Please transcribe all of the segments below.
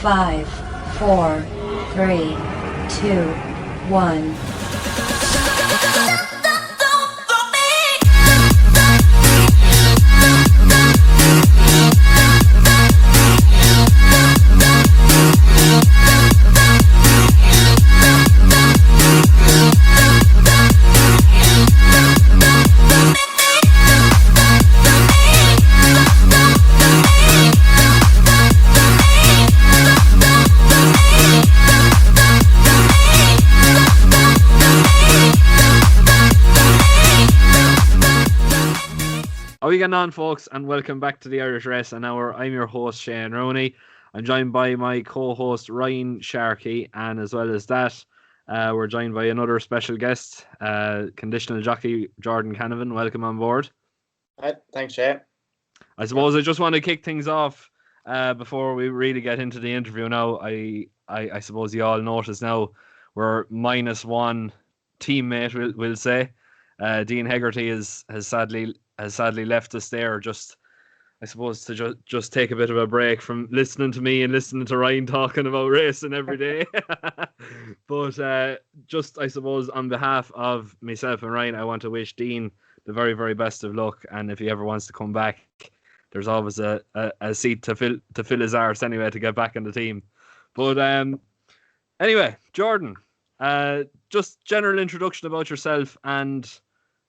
5, 4, 3, 2, 1. How are you getting on, folks? And welcome back to the Irish Wrestling Hour. I'm your host, Shane Rooney. I'm joined by my co-host, Ryan Sharkey, and as well as that, we're joined by another special guest, conditional jockey Jordan Canavan. Welcome on board. Hi, thanks, Shane. I suppose I just want to kick things off before we really get into the interview now. I suppose you all notice now we're minus one teammate, we'll say. Dean Hegarty has sadly left us there, just I suppose to just take a bit of a break from listening to me and listening to Ryan talking about racing every day. But just I suppose on behalf of myself and Ryan, I want to wish Dean the very, very best of luck, and if he ever wants to come back, there's always a seat to fill his arse anyway to get back in the team. But anyway, Jordan, just general introduction about yourself and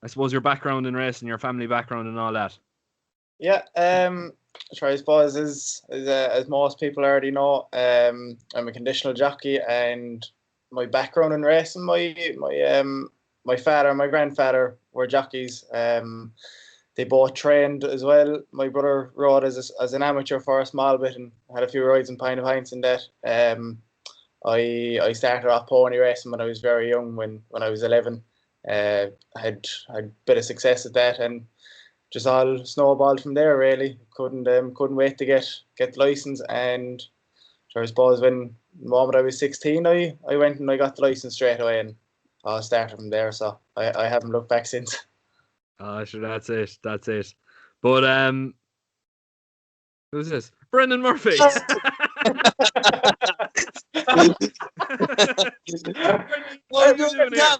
I suppose your background in racing, your family background and all that. Yeah, I suppose as most people already know, I'm a conditional jockey, and my background in racing, my father and my grandfather were jockeys. They both trained as well. My brother rode as an amateur for a small bit and had a few rides in Pine of Pints and that. I started off pony racing when I was very young, when I was 11. Had a bit of success at that, and just all snowballed from there. Really, couldn't wait to get the license. And so I suppose when the moment I was 16, I went and I got the license straight away, and I started from there. So I haven't looked back since. Oh, sure, that's it. But who's this? Brendan Murphy. What are you doing here?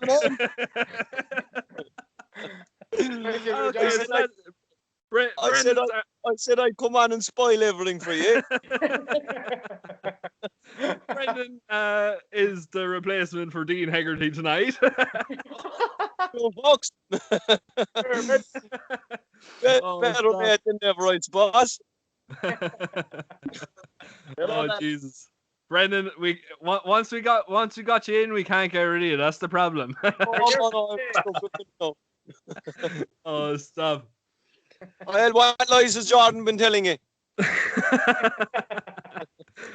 I said I'd come on and spoil everything for you. Brendan is the replacement for Dean Hegarty tonight. No box. Better mate than never, right, boss. Oh Jesus, Brendan! Once we got you in, we can't get rid of you. That's the problem. Oh, stop. Well, what lies has Jordan been telling you?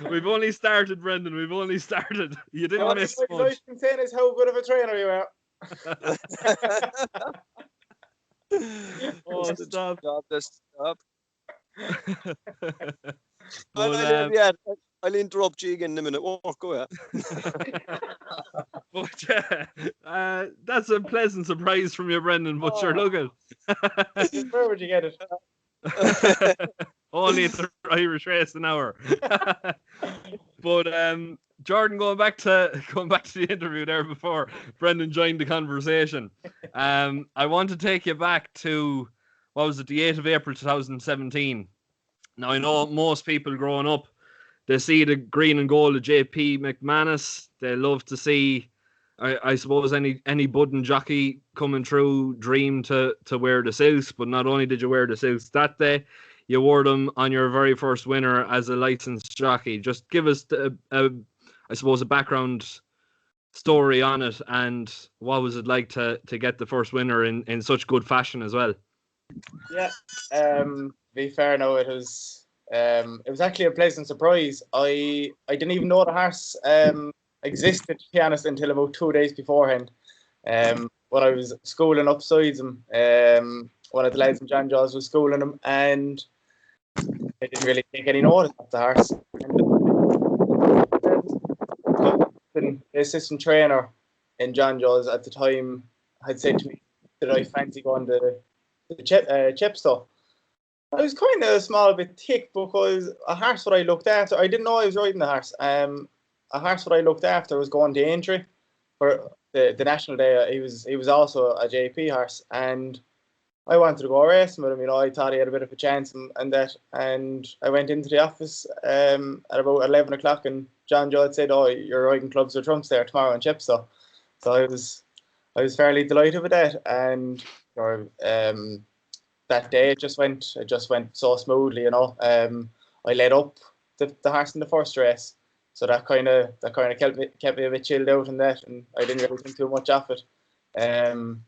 We've only started, Brendan. We've only started. You didn't miss much. What I've been saying is how good of a trainer you are. Oh, stop. Stop. But, I'll interrupt you again in a minute. Go ahead. But that's a pleasant surprise from you, Brendan. But sure, look at. Where would you get it? Only at the Irish Racing Hour. But Jordan, going back to the interview there before Brendan joined the conversation. I want to take you back to, what was it, the 8th of April 2017. Now I know most people growing up, they see the green and gold of JP McManus. They love to see, I suppose, any budding jockey coming through dream to wear the suits. But not only did you wear the suits that day, you wore them on your very first winner as a licensed jockey. Just give us I suppose, a background story on it, and what was it like to get the first winner in such good fashion as well? Yeah, be fair now, it was actually a pleasant surprise. I didn't even know the horse existed, to be honest, until about 2 days beforehand. When I was schooling upsides him, one of the lads in John Jaws was schooling him, and I didn't really take any notice of the horse. And the assistant trainer in John Jaws at the time had said to me that I fancy going to the chip stuff. I was kind of a small bit thick because a horse what I looked after, I didn't know I was riding the horse. A horse what I looked after was going to Aintree for the national day. He was also a JP horse, and I wanted to go racing with him. I thought he had a bit of a chance and that. And I went into the office at about 11 o'clock, and John Judd said, "Oh, you're riding clubs or trumps there tomorrow in Chepstow." So I was fairly delighted with that, and that day it just went so smoothly. I led up the horse in the first race, so that kind of kept me a bit chilled out in that, and I didn't really think too much of it. Um,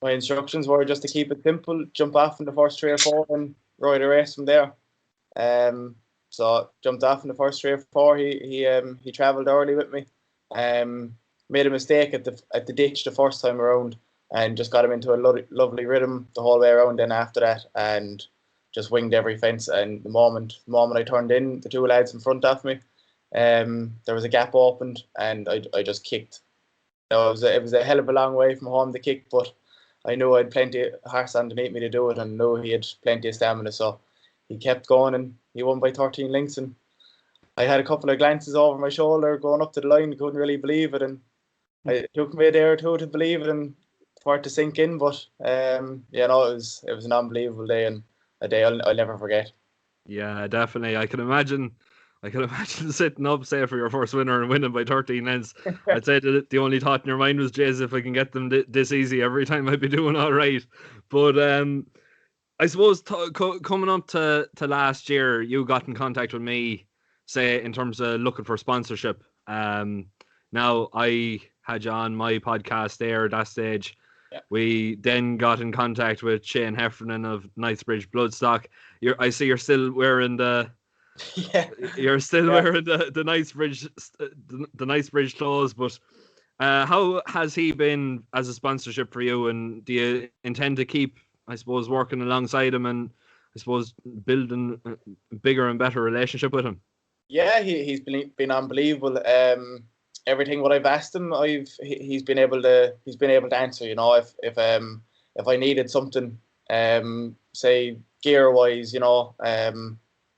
my instructions were just to keep it simple, jump off in the first 3 or 4, and ride a race from there. So jumped off in the first 3 or 4. He travelled early with me. Made a mistake at the ditch the first time around, and just got him into a lovely rhythm the whole way around. Then after that, and just winged every fence. And the moment I turned in, the two lads in front of me, there was a gap opened, and I just kicked. It was a hell of a long way from home to kick, but I knew I had plenty of horse underneath me to do it, and knew he had plenty of stamina. So he kept going, and he won by 13 lengths. And I had a couple of glances over my shoulder going up to the line, couldn't really believe it, and it took me a day or two to believe it and for it to sink in. But it was an unbelievable day, and a day I'll never forget. Yeah, definitely. I can imagine sitting up, say, for your first winner and winning by 13 lengths. I'd say that the only thought in your mind was, "Jeez, if I can get them this easy every time, I'd be doing all right." But I suppose coming up to last year, you got in contact with me, say, in terms of looking for sponsorship. Now I had you on my podcast there at that stage. Yeah. We then got in contact with Shane Heffernan of Knightsbridge Bloodstock. I see you're still wearing the Yeah. you're still wearing the Knightsbridge the Knightsbridge clothes, but how has he been as a sponsorship for you, and do you intend to keep, I suppose, working alongside him and, I suppose, building a bigger and better relationship with him? Yeah, he's been unbelievable. Everything what I've asked him, he's been able to answer. If I needed something, say gear wise,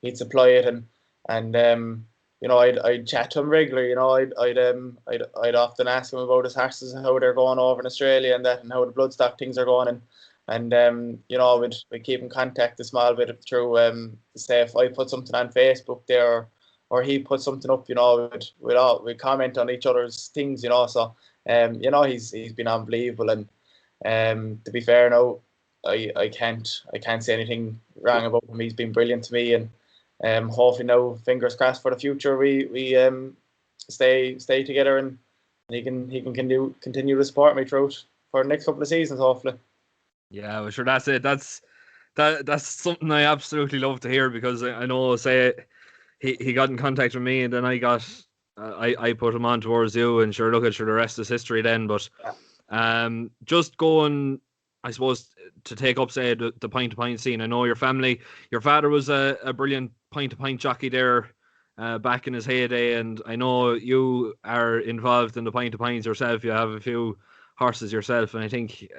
he'd supply it, and I'd chat to him regularly. I'd often ask him about his horses and how they're going over in Australia and that, and how the bloodstock things are going, and we'd keep in contact a small bit through, say if I put something on Facebook there, or he put something up, we'd comment on each other's things, so he's been unbelievable. And to be fair now, I can't say anything wrong about him. He's been brilliant to me, and hopefully now, fingers crossed for the future, we stay together, and he can continue to support me throughout for the next couple of seasons, hopefully. Yeah, well, sure, that's it. That's something I absolutely love to hear, because I know, say, he got in contact with me, and then I put him on towards you, and sure, look at the rest is history then. But just going, I suppose, to take up, say, the point to point scene. I know your father was a brilliant point to point jockey there back in his heyday, and I know you are involved in the point to points yourself. You have a few horses yourself, and I think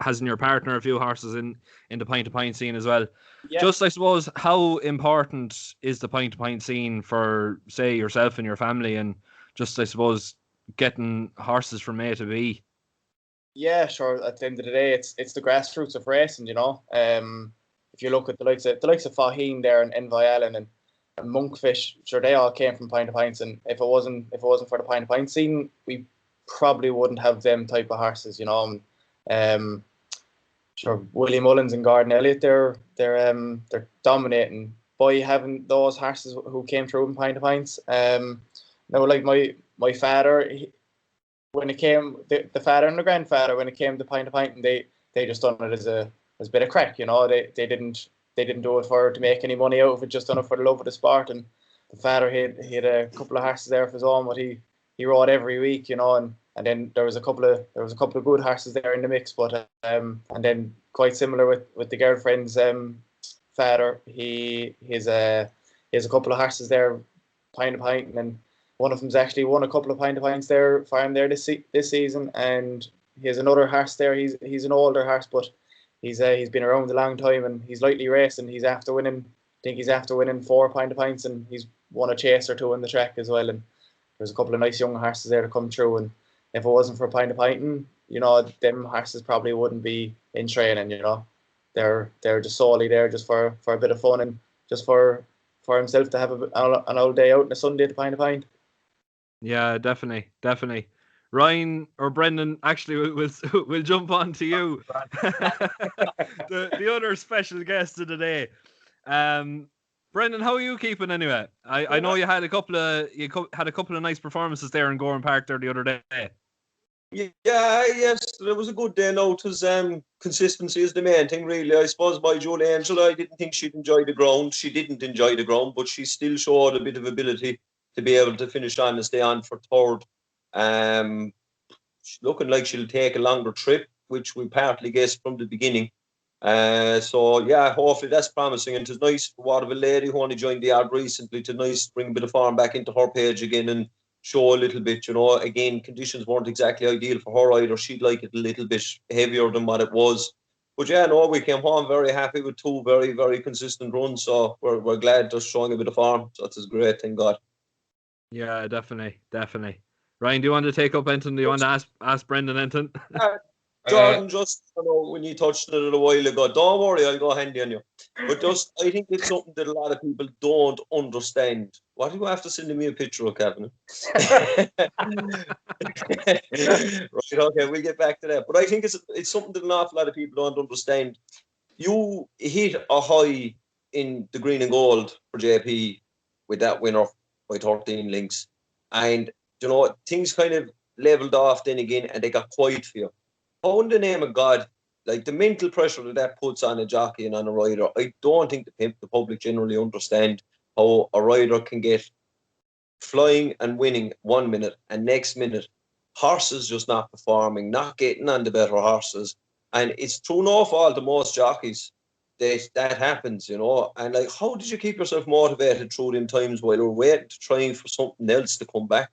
hasn't your partner a few horses in the point to point scene as well? Yeah. Just, I suppose, how important is the point to point scene for, say, yourself and your family, and just, I suppose, getting horses from A to B? Yeah, sure. At the end of the day, it's the grassroots of racing. If you look at the likes of Faheen there, and Envoy Allen and Monkfish, sure, they all came from point to points. And if it wasn't for the point to point scene, we probably wouldn't have them type of horses. Sure, Willie Mullins and Gordon Elliott, they're dominating by having those horses who came through in point to points. Like my father, when it came, the father and the grandfather, when it came to point to point, and they just done it as a bit of crack. They didn't do it to make any money out of it, just done it for the love of the sport. And the father he had a couple of horses there of his own, but he rode every week, and then there was a couple of good horses there in the mix. But and then quite similar with the girlfriend's father, he has a couple of horses there, point to point, and then one of them's actually won a couple of point to points there for him there this season. And he has another horse there. He's an older horse, but he's been around a long time and he's lightly racing. He's after winning. I think he's after winning 4 Pound of Pints, and he's won a chase or two in the track as well. And there's a couple of nice young horses there to come through. And if it wasn't for a Pound of Pinting, them horses probably wouldn't be in training. They're just solely there just for a bit of fun and just for himself to have an old day out on a Sunday to Pound of Pint. Yeah, definitely. Ryan or Brendan, actually, we'll jump on to you, the other special guest of the day. Brendan, how are you keeping anyway? I know you had a couple of nice performances there in Gorham Park there the other day. Yeah, yes, it was a good day. Now, it was consistency is the main thing, really. I suppose by Julie Angel, I didn't think she'd enjoy the ground. She didn't enjoy the ground, but she still showed a bit of ability to be able to finish on and stay on for third. She's looking like she'll take a longer trip, which we partly guessed from the beginning. So yeah, hopefully that's promising. And it's nice for what of a lady who only joined the yard recently to bring a bit of form back into her page again and show a little bit. Again, conditions weren't exactly ideal for her either. She'd like it a little bit heavier than what it was. But yeah, no, we came home very happy with 2 very, very consistent runs. So we're glad they're showing a bit of form. So that's great, thank God. Yeah, definitely. Ryan, do you want to take up anything? Do you want to ask Brendan anything? Jordan, just when you touched on it a while ago, don't worry, I'll go handy on you. But I think it's something that a lot of people don't understand. What do you have to send me a picture of, Kevin? Right, okay, we'll get back to that. But I think it's something that an awful lot of people don't understand. You hit a high in the green and gold for JP with that winner by 13 links. And, things kind of leveled off then again and they got quiet for you. How in the name of God, like the mental pressure that puts on a jockey and on a rider, I don't think the public generally understand how a rider can get flying and winning 1 minute and next minute horses just not performing, not getting on the better horses. And it's through no fault of most jockeys that happens, And like, how did you keep yourself motivated through them times while you're waiting to try for something else to come back?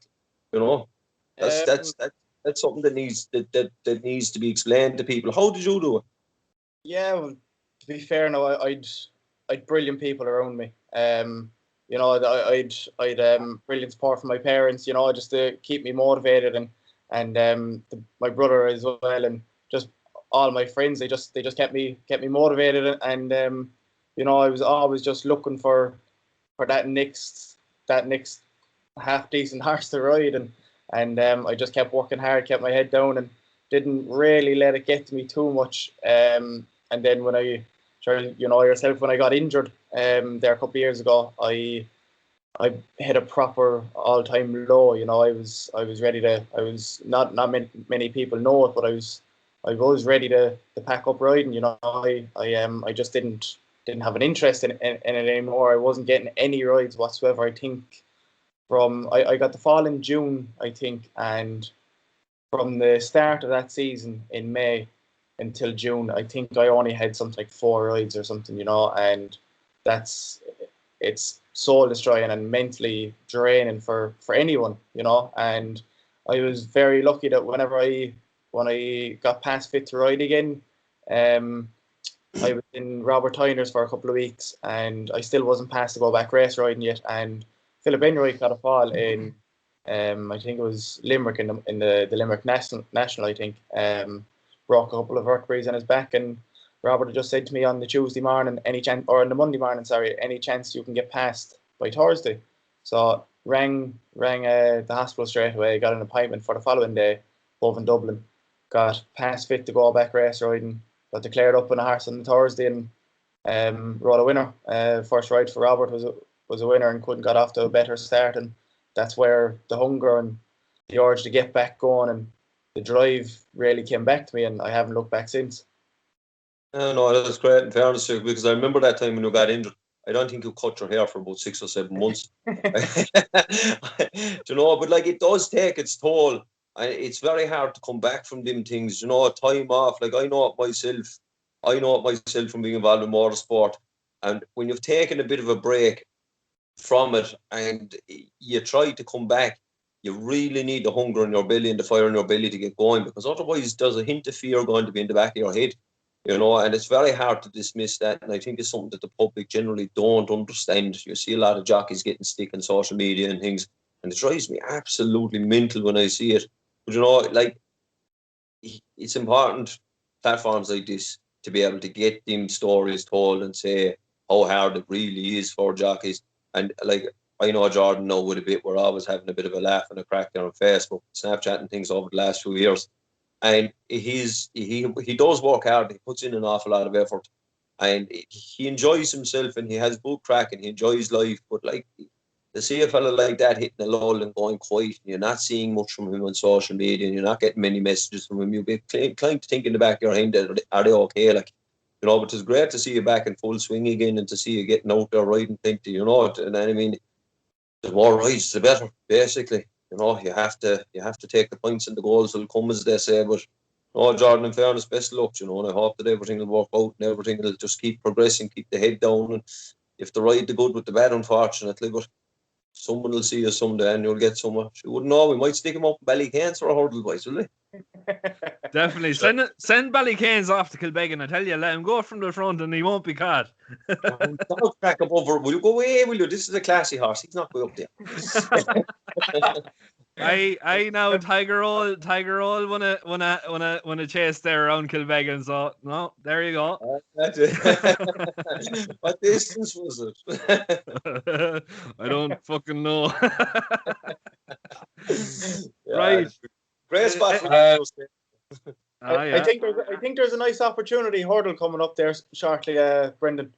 That's something that needs to be explained to people. How did you do it? Yeah, well, to be fair, no, I'd brilliant people around me. I'd brilliant support from my parents. Just to keep me motivated, and my brother as well, and just all my friends. They just kept me motivated, and I was always just looking for that next half decent horse to ride, and I just kept working hard, kept my head down, and didn't really let it get to me too much. And then when I when I got injured there a couple of years ago, I hit a proper all-time low. I was ready to. I was not many people know it, but I was ready to pack up riding. I just didn't have an interest in it anymore. I wasn't getting any rides whatsoever. I think I got the fall in June, I think, and from the start of that season in May until June, I think I only had something like 4 rides or something, and it's soul destroying and mentally draining for anyone, and I was very lucky that when I got past fit to ride again, I was in Robert Tyner's for a couple of weeks and I still wasn't passed to go back race riding yet, and Philip Enright got a fall in I think it was Limerick in the Limerick National, I think. Broke a couple of vertebrae on his back, and Robert had just said to me on the Tuesday morning, on the Monday morning, any chance you can get past by Thursday. So rang the hospital straight away, got an appointment for the following day over in Dublin, got past fit to go back race riding, got declared up on a horse on the Thursday, and rode a winner. First ride for Robert was a winner and couldn't got off to a better start, and that's where the hunger and the urge to get back going and the drive really came back to me, and I haven't looked back since. No, that's great in fairness to you, because I remember that time when you got injured. I don't think you cut your hair for about 6 or 7 months. But like, it does take its toll. It's very hard to come back from them things, time off. Like, I know it myself from being involved in motorsport. And when you've taken a bit of a break from it and you try to come back, you really need the hunger in your belly and the fire in your belly to get going, because otherwise there's a hint of fear going to be in the back of your head. You know, and it's very hard to dismiss that. And I think it's something that the public generally don't understand. You see a lot of jockeys getting stick on social media and things, and it drives me absolutely mental when I see it. But you know, like, it's important, platforms like this, to be able to get them stories told and say how hard it really is for jockeys. And like, I know Jordan know with a bit, we're always having a bit of a laugh and a crack there on Facebook, Snapchat and things over the last few years. And he does work hard. He puts in an awful lot of effort, and he enjoys himself, and he has good crack, and he enjoys life. But like, to see a fella like that hitting a lull and going quiet, and you're not seeing much from him on social media, and you're not getting many messages from him, you'll be inclined to think in the back of your mind, are they okay? Like, you know, but it's great to see you back in full swing again, and to see you getting out there riding plenty, you know. And I mean, the more rides, the better, basically. You know, you have to take the points and the goals will come, as they say. But no, Jordan, in fairness, best of luck, you know, and I hope that everything will work out and everything will just keep progressing, keep the head down, and if the ride the good with the bad, unfortunately, but someone will see you someday and you'll get so much. You wouldn't know, we might stick him up in Ballycanes for a hurdle, boys, will we? Definitely. Send Ballycanes off to Kilbeggan. I tell you, let him go from the front and he won't be caught. Don't crack up over. Will you go away, will you? This is a classy horse. He's not going up there. I know Tiger Roll wanna chase there around Kilbeggan, so no, there you go. What distance was it? I don't fucking know. Yeah, right. Great spot for I think there's a nice opportunity hurdle coming up there shortly, Brendan.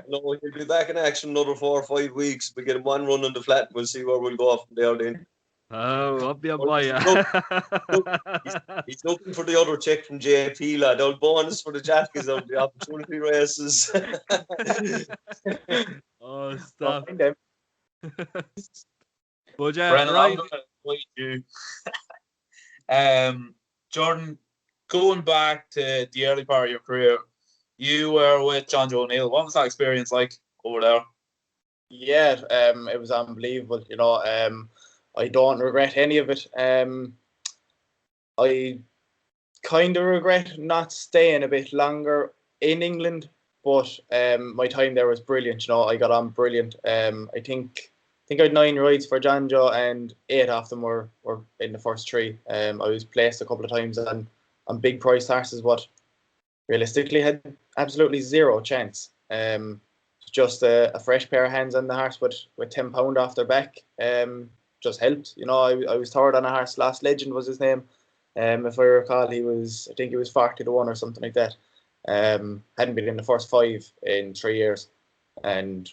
No, he'll be back in action another 4 or 5 weeks. We get him one run on the flat and we'll see where we'll go from there then. Oh, up your boy. He's looking for the other check from JP, lad. Old bonus for the jockeys of the opportunity races. Oh, stop. But yeah, Brennan, right. I'm going to you. Jordan, going back to the early part of your career, you were with John Joe O'Neill. What was that experience like over there? Yeah, it was unbelievable. You know, I don't regret any of it. I kind of regret not staying a bit longer in England, but my time there was brilliant. You know, I got on brilliant. I think I had 9 rides for John Joe, and 8 of them were in the first 3. I was placed a couple of times on big price horses, but realistically had absolutely zero chance. Just a fresh pair of hands on the horse with £10 off their back just helped. You know, I was third on a horse. Last Legend was his name. If I recall, I think he was 40-1 or something like that. Hadn't been in the first 5 in 3 years, and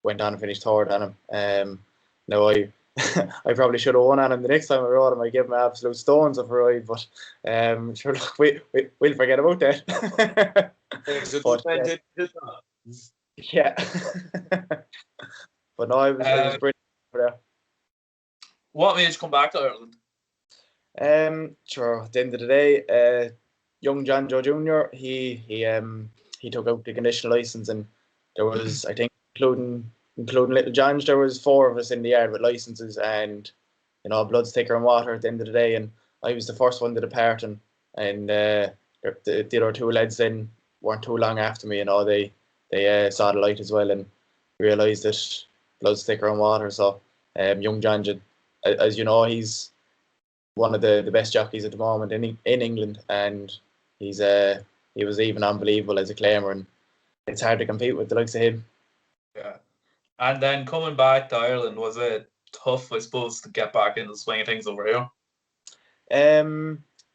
went on and finished third on him. Now I probably should have won on him the next time I rode him. I gave him absolute stones of a ride, but sure, look, we'll forget about that. Yeah. But no, it was brilliant for there. What made you come back to Ireland? Sure. At the end of the day, young John Joe Jr. He took out the conditional license, and there was, I think, including little John, there was 4 of us in the yard with licenses, and you know, blood's thicker than water at the end of the day. And I was the first one to depart, and the other 2 lads then weren't too long after me. You know, they saw the light as well and realised that blood's thicker than water. So young John, as you know, he's one of the best jockeys at the moment in England, and he was even unbelievable as a claimer, and it's hard to compete with the likes of him. Yeah. And then coming back to Ireland, was it tough, I suppose, to get back into the swing of things over here?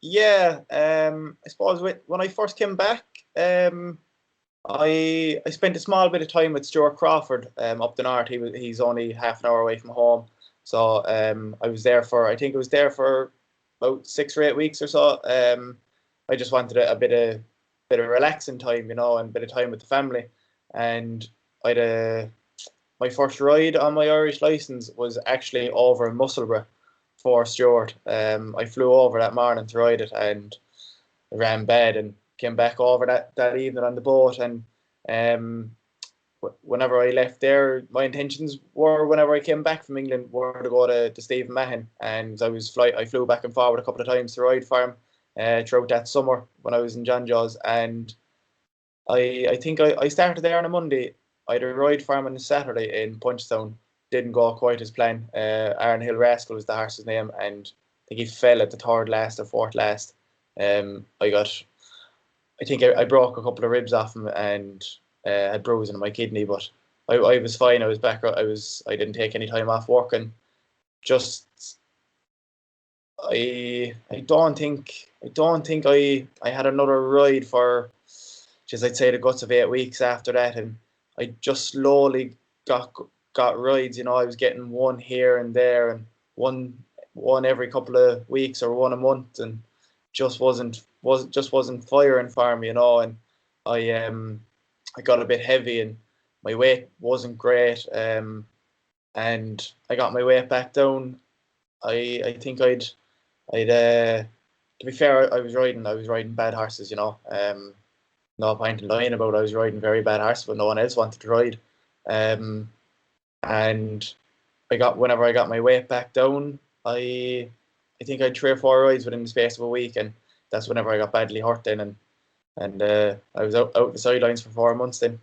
Yeah. I suppose when I first came back, I spent a small bit of time with Stuart Crawford up the north. He's only half an hour away from home, so I was there for about 6 or 8 weeks or so. I just wanted a bit of relaxing time, you know, and a bit of time with the family. And my first ride on my Irish license was actually over in Musselburgh for Stuart. I flew over that morning to ride it, and I ran bad and came back over that evening on the boat. And whenever I left there, my intentions were, whenever I came back from England, were to go to Stephen Mahon, and I flew back and forward a couple of times to ride for him. throughout that summer when I was in John Jaws, and I think I started there on a Monday. I had a ride farm on a Saturday in Punchestown. Didn't go quite as planned. Aaron Hill Rascal was the horse's name, and I think he fell at the third last or fourth last. I think I broke a couple of ribs off him and had bruising in my kidney, but I was fine. I was back. I didn't take any time off work, and just I don't think I had another ride for, just I'd say the guts of 8 weeks after that, and I just slowly got rides. I was getting one here and there, and one every couple of weeks or one a month, and just wasn't firing for me, and I got a bit heavy and my weight wasn't great, and I got my weight back down. I think I'd to be fair, I was riding bad horses, no point in lying about it. I was riding very bad horses, but no one else wanted to ride. And whenever I got my weight back down, I think I had 3 or 4 rides within the space of a week, and that's whenever I got badly hurt then, and I was out the sidelines for 4 months then.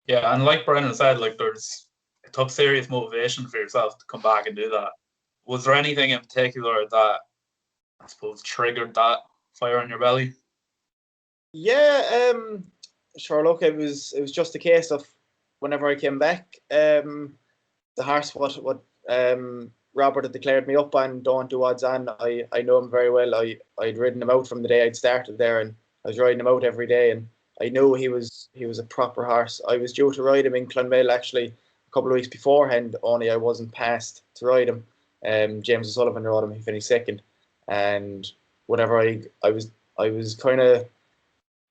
Yeah, and like Brendan said, like it took serious motivation for yourself to come back and do that. Was there anything in particular that I suppose triggered that fire in your belly? Yeah, sure. Look, it was just a case of whenever I came back, the horse what Robert had declared me up on, don't do odds on. I know him very well. I'd ridden him out from the day I'd started there, and I was riding him out every day, and I knew he was a proper horse. I was due to ride him in Clonmel actually a couple of weeks beforehand, only I wasn't passed to ride him. James O'Sullivan rode him. He finished second, and whenever I was kind of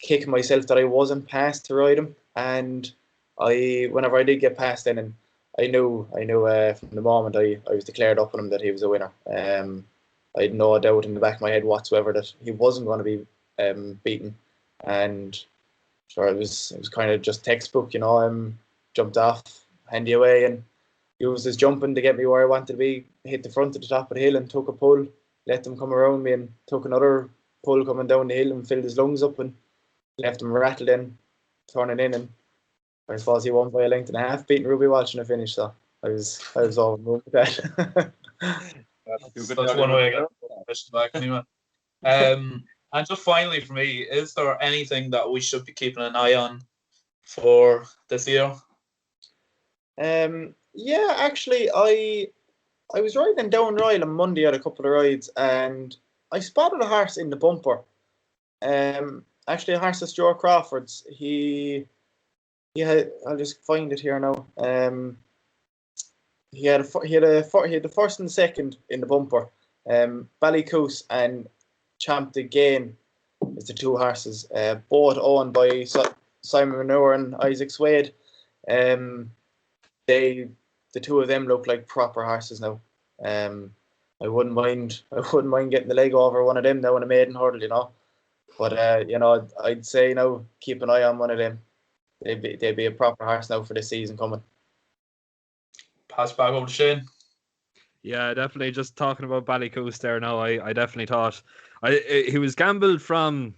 kicking myself that I wasn't passed to ride him, and whenever I did get past then, and I knew from the moment I was declared up on him that he was a winner. I had no doubt in the back of my head whatsoever that he wasn't going to be beaten, and sure it was kind of just textbook, jumped off, handy away, and used his jumping to get me where I wanted to be. Hit the front of the top of the hill and took a pull, let them come around me, and took another pull coming down the hill and filled his lungs up and left him rattled in, turning in, and I suppose he won by a length and a half, beating Ruby Walsh in a finish. So I was over the moon with that. That's one way I got pushed back anyway. And just finally for me, is there anything that we should be keeping an eye on for this year? Yeah, actually, I was riding down Royal on Monday at a couple of rides, and I spotted a horse in the bumper. Actually, a horse that's Joe Crawford's. I'll just find it here now. He had the first and the second in the bumper. Ballycoos and Champ de Gain is the 2 horses, both owned by Simon Manure and Isaac Swade. The 2 of them look like proper horses now. I wouldn't mind getting the leg over one of them now in a maiden hurdle, But I'd say keep an eye on one of them. They'd be a proper horse now for this season coming. Pass back over to Shane. Yeah, definitely. Just talking about Ballycoos there now, I definitely thought he was gambled from,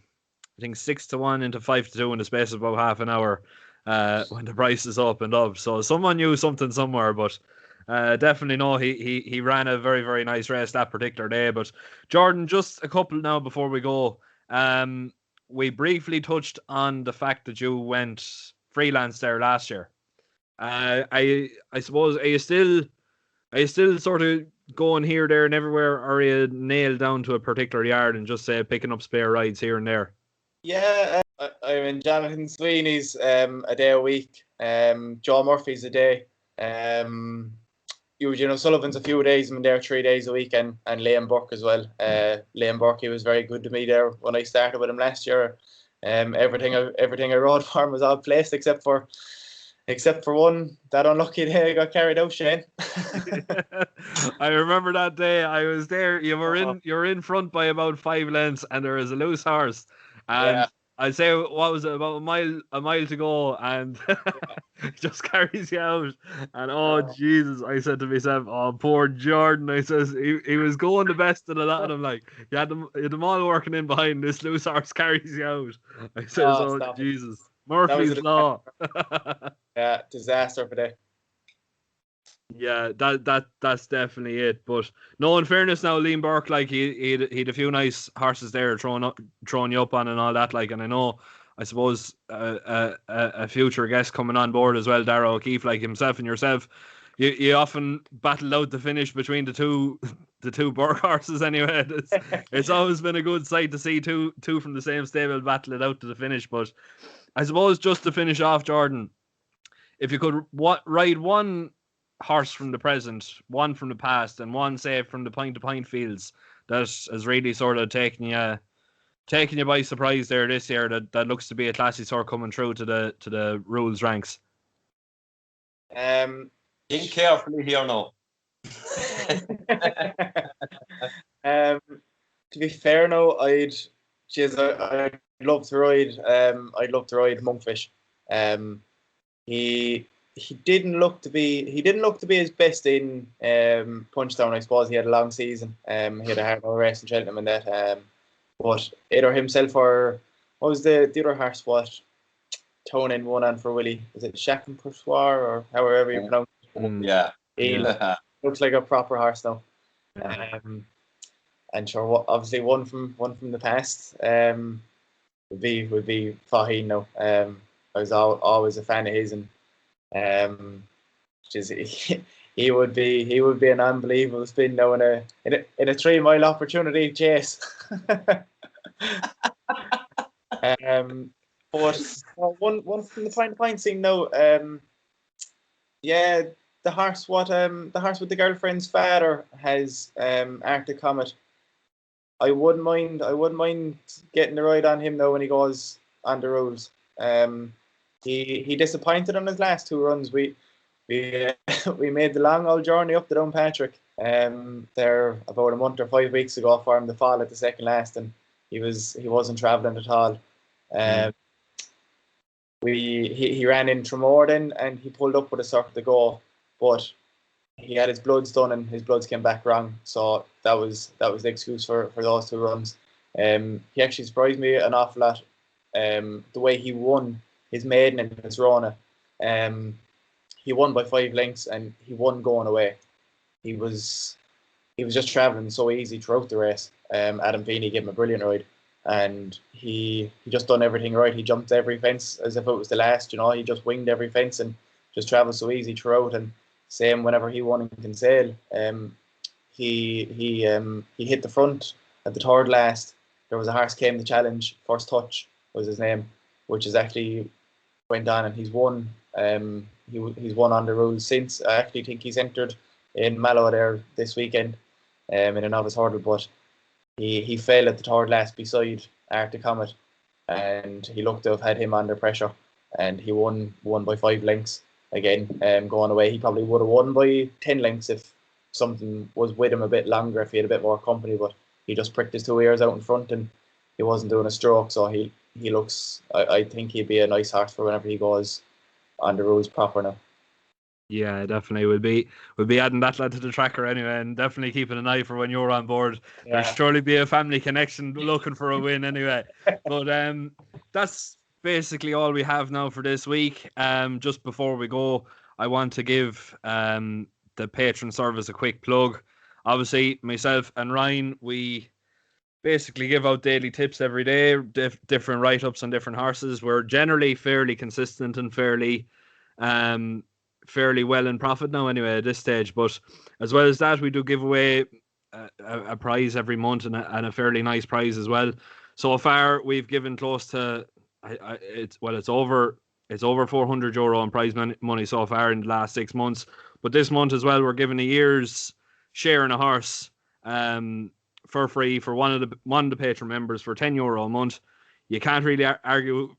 I think, 6-1 into 5-2 in the space of about half an hour when the prices opened up. So someone knew something somewhere, but definitely no, he ran a very, very nice race that particular day. But Jordan, just a couple now before we go. We briefly touched on the fact that you went freelance there last year. I suppose, are you still sort of going here, there, and everywhere, or are you nailed down to a particular yard and just say picking up spare rides here and there? Yeah, I'm in Jonathan Sweeney's a day a week. Joe Murphy's a day. Eugene Sullivan's a few days. I'm there 3 days a week, and Liam Burke as well. Liam Burke, he was very good to me there when I started with him last year. Everything I rode for him was all placed except for one, that unlucky day I got carried out, Shane. I remember that day. I was there. You were in front by about 5 lengths, and there was a loose horse, and I'd say what was it, about a mile to go, and he just carries you out. And oh Jesus, I said to myself, oh poor Jordan. I says he was going the best of the lot, and I'm like, you had them all working in behind. This loose horse carries you out. I says, oh stop it. Jesus, That was Murphy's law. Yeah, disaster for that. Yeah, that's definitely it. But no, in fairness, now Liam Burke, like he'd a few nice horses there throwing you up on and all that. Like, and I know, I suppose a future guest coming on board as well, Darragh O'Keefe, like himself and yourself, you often battled out the finish between the two Burke horses. Anyway, it's always been a good sight to see two from the same stable battle it out to the finish. But I suppose just to finish off, Jordan, if you could ride one horse from the present, one from the past, and one, say, from the point to point fields that has really sort of taken you by surprise there this year, that looks to be a classy sort coming through to the rules ranks. Think carefully here now. To be fair, now I'd love to ride. I'd love to ride Monkfish. He didn't look to be his best in Punchdown. I suppose he had a long season. He had a hard race in Cheltenham and that. But either himself or what was the other horse? What Tonin won on for Willie? Was it Shack and Persoir or however you pronounce it? Yeah. He looks like a proper horse now. And sure, obviously one from the past would be Faheen now. I was always a fan of his, and he would be an unbelievable spin now in a 3 mile opportunity chase. But one from the point scene now. Yeah, the horse with the girlfriend's father has Arctic Comet. I wouldn't mind getting the ride on him now when he goes on the rules. He disappointed on his last 2 runs. We made the long old journey up to Downpatrick there about a month or 5 weeks ago for him to fall at the second last, and he wasn't travelling at all. He ran in Tremorden and he pulled up with a circle to go, but he had his bloods done and his bloods came back wrong, so that was the excuse for those 2 runs. He actually surprised me an awful lot. The way he won his maiden and his Rona, he won by 5 lengths and he won going away. He was just travelling so easy throughout the race. Adam Feeney gave him a brilliant ride, and he just done everything right. He jumped every fence as if it was the last. He just winged every fence and just travelled so easy throughout. And same whenever he won in Kinsale, he hit the front at the 3rd last. There was a horse came to challenge. First Touch was his name, which is actually went on and he's won. He's won on the rules since. I actually think he's entered in Mallow there this weekend in a novice hurdle, but he fell at the 3rd last beside Arctic Comet, and he looked to have had him under pressure, and he won by 5 lengths again. Going away, he probably would have won by 10 lengths if something was with him a bit longer, if he had a bit more company, but he just pricked his 2 ears out in front and he wasn't doing a stroke, so he looks, I think he'd be a nice horse for whenever he goes on the rules proper now. Yeah, definitely. We'll be adding that lad to the tracker anyway, and definitely keeping an eye for when you're on board. Yeah. There'll surely be a family connection looking for a win anyway. But that's basically all we have now for this week. Just before we go, I want to give the patron service a quick plug. Obviously, myself and Ryan, we basically give out daily tips every day, different write-ups on different horses. We're generally fairly consistent and fairly well in profit now anyway at this stage, but as well as that, we do give away a prize every month, and a fairly nice prize as well. So far we've given close to it's over €400 in prize money so far in the last 6 months, but this month as well we're giving a year's share in a horse for free for one of the patron members for €10 a month. You can't really argue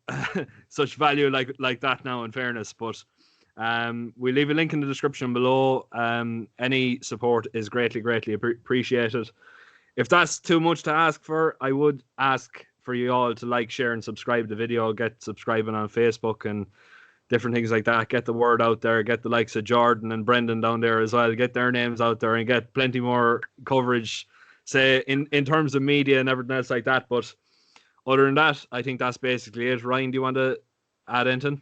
such value like that now, in fairness, but we leave a link in the description below. Any support is greatly appreciated. If that's too much to ask for, I would ask for you all to like, share, and subscribe the video. Get subscribing on Facebook and different things like that. Get the word out there. Get the likes of Jordan and Brendan down there as well. Get their names out there and get plenty more coverage, say, in terms of media and everything else like that. But other than that, I think that's basically it. Ryan, do you want to add anything?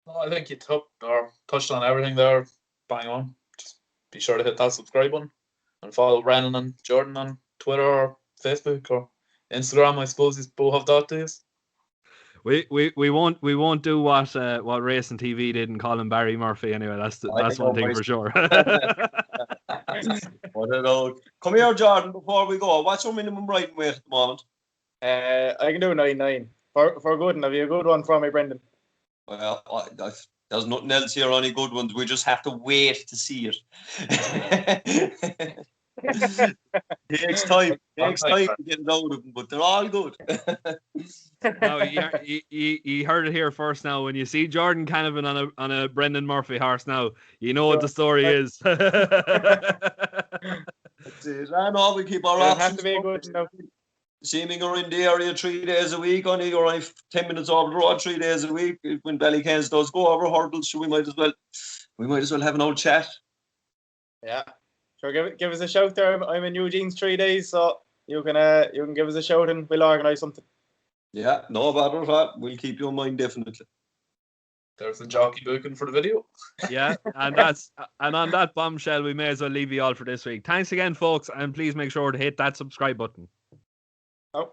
No, I think you touched on everything there. Bang on. Just be sure to hit that subscribe button and follow Brennan and Jordan on Twitter or Facebook or Instagram. I suppose you both have that days. We won't do what Racing TV did and call him Barry Murphy anyway. That's one thing for sure. What it out. Come here, Jordan, before we go. What's your minimum riding weight at the moment? I can do 9-9. For a good one, have you a good one for me, Brendan? Well, there's nothing else here, any good ones. We just have to wait to see it. Takes time to get it out of them, but they're all good. No, you heard it here first now. When you see Jordan Canavan on a Brendan Murphy horse now, you know what the story is. That's it. I know we keep our options. Have to be a good enough. Seeming are in the area 3 days a week, only 10 minutes over the road 3 days a week. When Ballycans does go over hurdles, so we might as well have an old chat. Yeah, sure. Give us a shout there. I'm in Eugene's 3 days, so you can give us a shout and we'll organise something. Yeah, no bother at all. We'll keep you in mind definitely. There's the jockey booking for the video. Yeah, and on that bombshell, we may as well leave you all for this week. Thanks again, folks, and please make sure to hit that subscribe button. Oh.